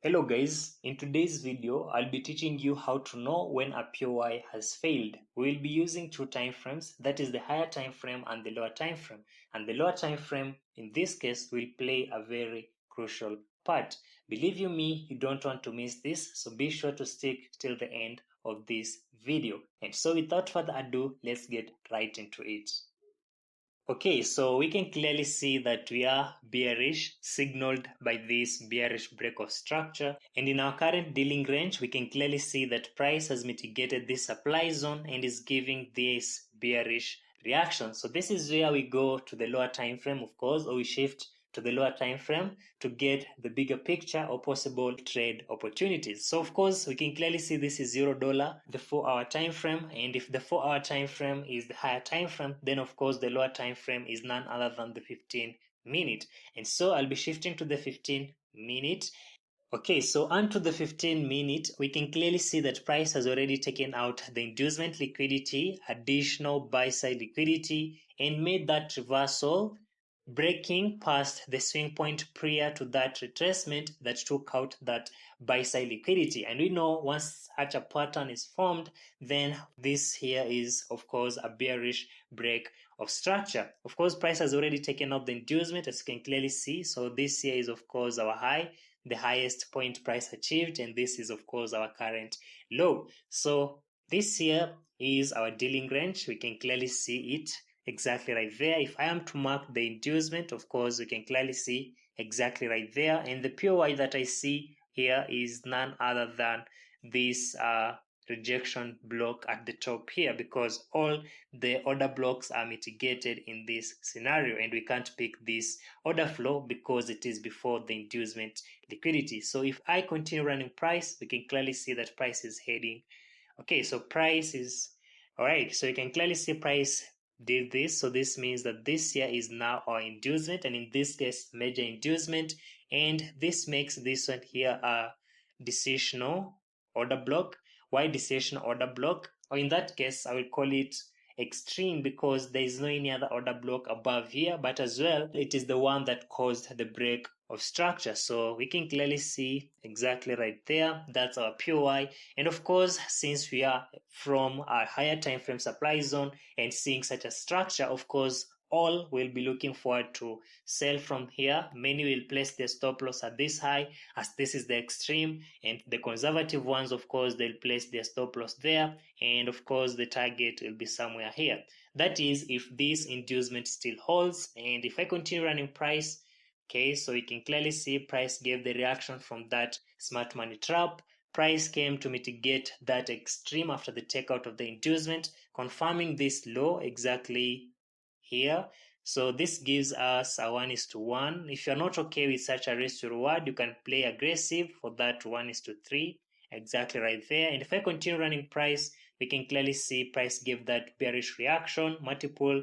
Hello guys, in today's video I'll be teaching you how to know when a POI has failed. We'll be using two time frames, that is the higher time frame and the lower time frame. And the lower time frame in this case will play a very crucial part. Believe you me, you don't want to miss this, so be sure to stick till the end of this video. And so without further ado, let's get right into it. Okay, so we can clearly see that we are bearish, signaled by this bearish break of structure. And in our current dealing range, we can clearly see that price has mitigated this supply zone and is giving this bearish reaction. So this is where we go to the lower time frame, of course, or we shift to the lower time frame to get the bigger picture or possible trade opportunities. So of course we can clearly see this is $0, the 4-hour time frame, and if the 4-hour time frame is the higher time frame, then of course the lower time frame is none other than the 15-minute. And so I'll be shifting to the 15-minute. Okay, so onto the 15-minute, we can clearly see that price has already taken out the inducement liquidity, additional buy side liquidity, and made that reversal, breaking past the swing point prior to that retracement that took out that buy side liquidity. And we know once such a pattern is formed, then this here is of course a bearish break of structure. Of course, price has already taken out the inducement, as you can clearly see. So this here is of course our high, the highest point price achieved, and this is of course our current low. So this here is our dealing range. We can clearly see it exactly right there. If I am to mark the inducement, of course, you can clearly see exactly right there. And the POI that I see here is none other than this rejection block at the top here, because all the order blocks are mitigated in this scenario, and we can't pick this order flow because it is before the inducement liquidity. So if I continue running price, we can clearly see that price is heading. Okay, so price is all right. So you can clearly see price did this. So this means that this here is now our inducement, and in this case major inducement, and this makes this one here a decisional order block. Why decisional order block? Or in that case I will call it extreme, because there is no any other order block above here, but as well it is the one that caused the break of structure. So we can clearly see exactly right there, that's our POI. And of course, since we are from a higher time frame supply zone and seeing such a structure, of course all will be looking forward to sell from here. Many will place their stop loss at this high, as this is the extreme, and the conservative ones, of course, they'll place their stop loss there, and of course the target will be somewhere here. That is if this inducement still holds. And if I continue running price, okay, so you can clearly see price gave the reaction from that smart money trap. Price came to mitigate that extreme after the takeout of the inducement, confirming this low exactly here. So this gives us a 1:1. If you're not okay with such a risk to reward, you can play aggressive for that 1:3, exactly right there. And if I continue running price, we can clearly see price gave that bearish reaction, multiple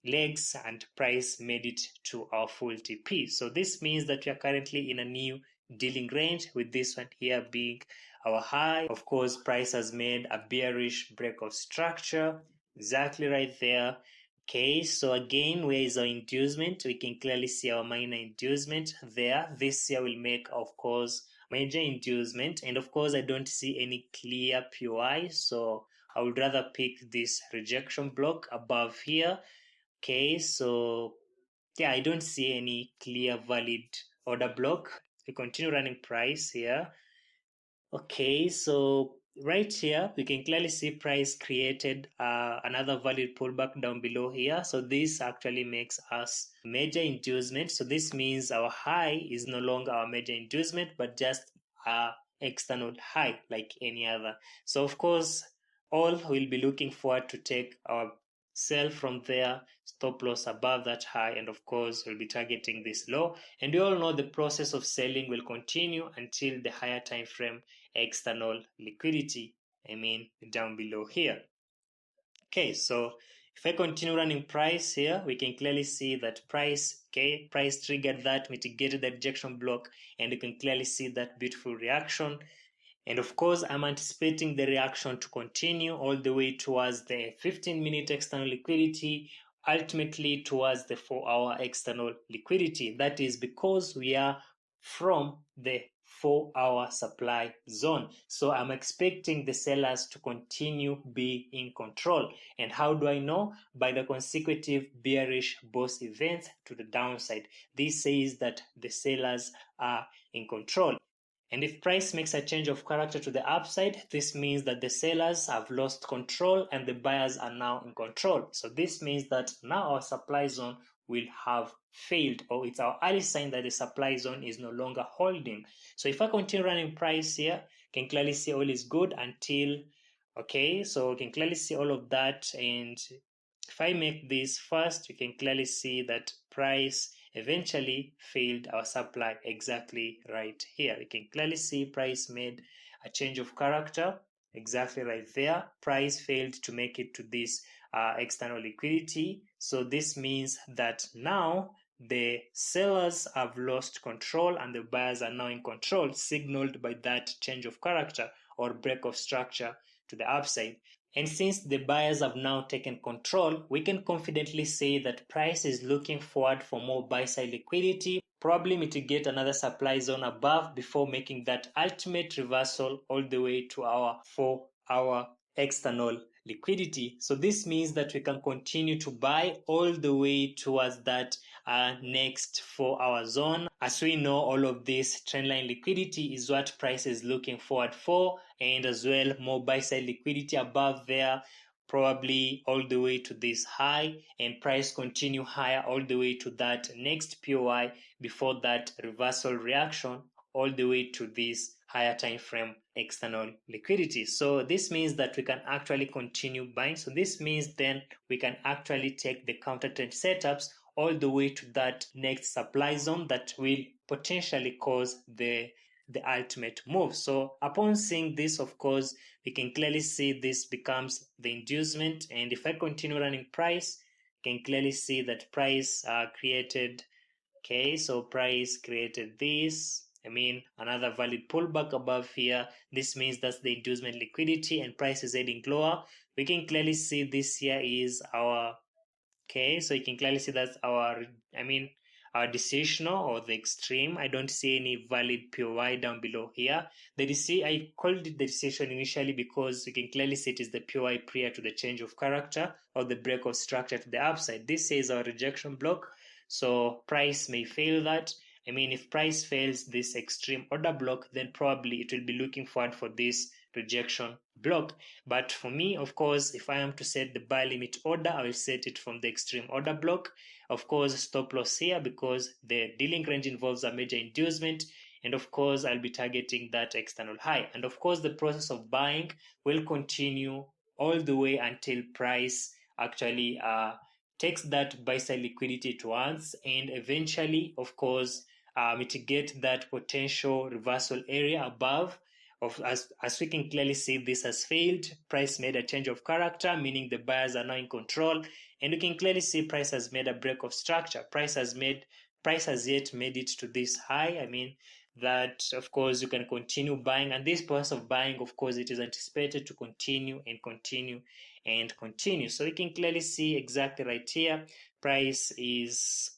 legs, and price made it to our full TP. So this means that we are currently in a new dealing range, with this one here being our high. Of course, price has made a bearish break of structure exactly right there. Okay, so again, where is our inducement? We can clearly see our minor inducement there. This here will make, of course, major inducement, and of course I don't see any clear POI, so I would rather pick this rejection block above here. Okay, so yeah, I don't see any clear valid order block. We continue running price here. Okay, so right here we can clearly see price created another valid pullback down below here. So this actually makes us major inducement. So this means our high is no longer our major inducement, but just a external high like any other. So of course all will be looking forward to take our sell from there, stop loss above that high, and of course we'll be targeting this low. And we all know the process of selling will continue until the higher time frame external liquidity, down below here. Okay, so if I continue running price here, we can clearly see that price triggered that, mitigated the rejection block, and you can clearly see that beautiful reaction. And of course, I'm anticipating the reaction to continue all the way towards the 15-minute external liquidity, ultimately towards the 4-hour external liquidity. That is because we are from the 4-hour supply zone. So I'm expecting the sellers to continue be in control. And how do I know? By the consecutive bearish boss events to the downside. This says that the sellers are in control. And if price makes a change of character to the upside, this means that the sellers have lost control and the buyers are now in control. So this means that now our supply zone will have failed, or it's our early sign that the supply zone is no longer holding. So if I continue running price here, you can clearly see all is good until, okay, so you can clearly see all of that. And if I make this first, you can clearly see that price eventually failed our supply exactly right here. You can clearly see price made a change of character exactly right there. Price failed to make it to this external liquidity. So this means that now the sellers have lost control and the buyers are now in control, signaled by that change of character or break of structure to the upside. And since the buyers have now taken control, we can confidently say that price is looking forward for more buy-side liquidity, probably mitigate another supply zone above before making that ultimate reversal all the way to our 4-hour external liquidity. So this means that we can continue to buy all the way towards that next 4-hour zone. As we know, all of this trendline liquidity is what price is looking forward for, and as well more buy side liquidity above there, probably all the way to this high, and price continue higher all the way to that next POI before that reversal reaction all the way to this higher time frame external liquidity. So this means that we can actually continue buying. So this means then we can actually take the counter trend setups all the way to that next supply zone that will potentially cause the ultimate move. So upon seeing this, of course, we can clearly see this becomes the inducement. And if I continue running price, you can clearly see that price created, okay, so price created this. I mean, another valid pullback above here. This means that's the inducement liquidity and price is heading lower. We can clearly see this here is our, okay, so you can clearly see that's our, our decisional or the extreme. I don't see any valid POI down below here. I called it the decision initially because you can clearly see it is the POI prior to the change of character or the break of structure to the upside. This is our rejection block. So price may fail that. I mean, if price fails this extreme order block, then probably it will be looking forward for this rejection block. But for me, of course, if I am to set the buy limit order, I will set it from the extreme order block. Of course, stop loss here because the dealing range involves a major inducement. And of course, I'll be targeting that external high. And of course, the process of buying will continue all the way until price actually takes that buy side liquidity towards and eventually, of course, mitigate that potential reversal area above. As we can clearly see, this has failed. Price made a change of character, meaning the buyers are now in control, and you can clearly see price has made a break of structure. Price has yet made it to this high. I mean, that of course you can continue buying, and this process of buying, of course, it is anticipated to continue and continue and continue. So you can clearly see exactly right here, price is,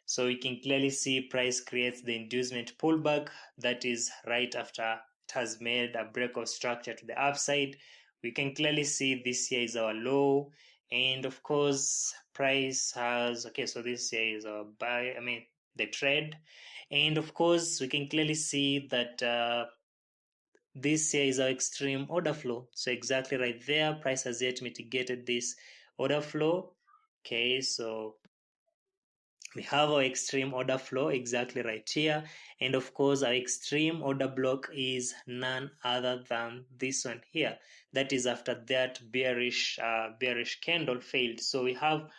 so you can clearly see price creates the inducement pullback that is right after it has made a break of structure to the upside. We can clearly see this here is our low, and of course price has, okay, so this here is our buy, the trade, and of course we can clearly see that this here is our extreme order flow. So exactly right there, price has yet mitigated this order flow. Okay, so we have our extreme order flow exactly right here, and of course our extreme order block is none other than this one here. That is after that bearish candle failed. So we have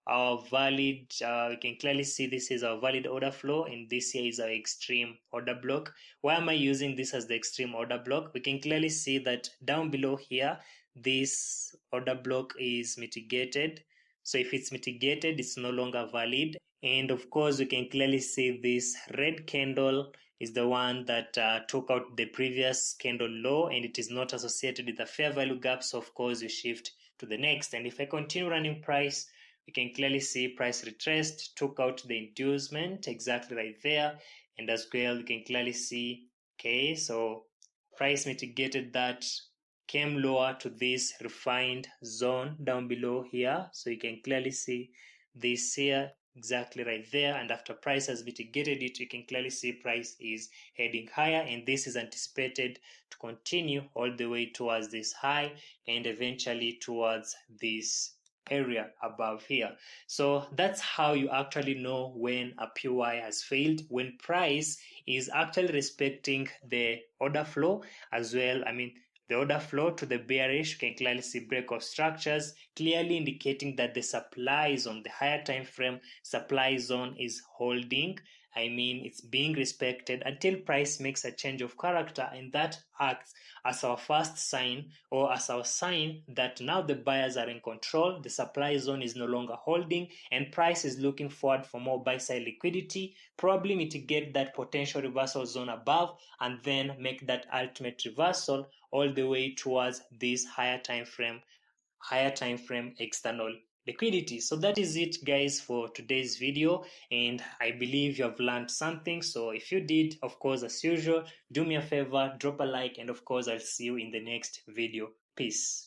our valid, you can clearly see this is our valid order flow, and this here is our extreme order block. Why am I using this as the extreme order block? We can clearly see that down below here, this order block is mitigated. So if it's mitigated, it's no longer valid. And of course, you can clearly see this red candle is the one that took out the previous candle low, and it is not associated with the fair value gap. So of course, you shift to the next. And if I continue running price, you can clearly see price retraced, took out the inducement exactly right there. and as well you can clearly see, okay, so price mitigated that, came lower to this refined zone down below here, so you can clearly see this here exactly right there, and after price has mitigated it, you can clearly see price is heading higher, and this is anticipated to continue all the way towards this high and eventually towards this area above here. So that's how you actually know when a POI has failed, when price is actually respecting the order flow as well. I mean, the order flow to the bearish, you can clearly see break of structures, clearly indicating that the supply is on the higher time frame, supply zone is holding. I mean, it's being respected until price makes a change of character, and that acts as our first sign, or as our sign that now the buyers are in control, the supply zone is no longer holding, and price is looking forward for more buy side liquidity, probably mitigate that potential reversal zone above, and then make that ultimate reversal all the way towards this higher time frame external liquidity. So that is it, guys, for today's video, and I believe you have learned something. So if you did, of course, as usual, do me a favor, drop a like, and of course I'll see you in the next video. Peace.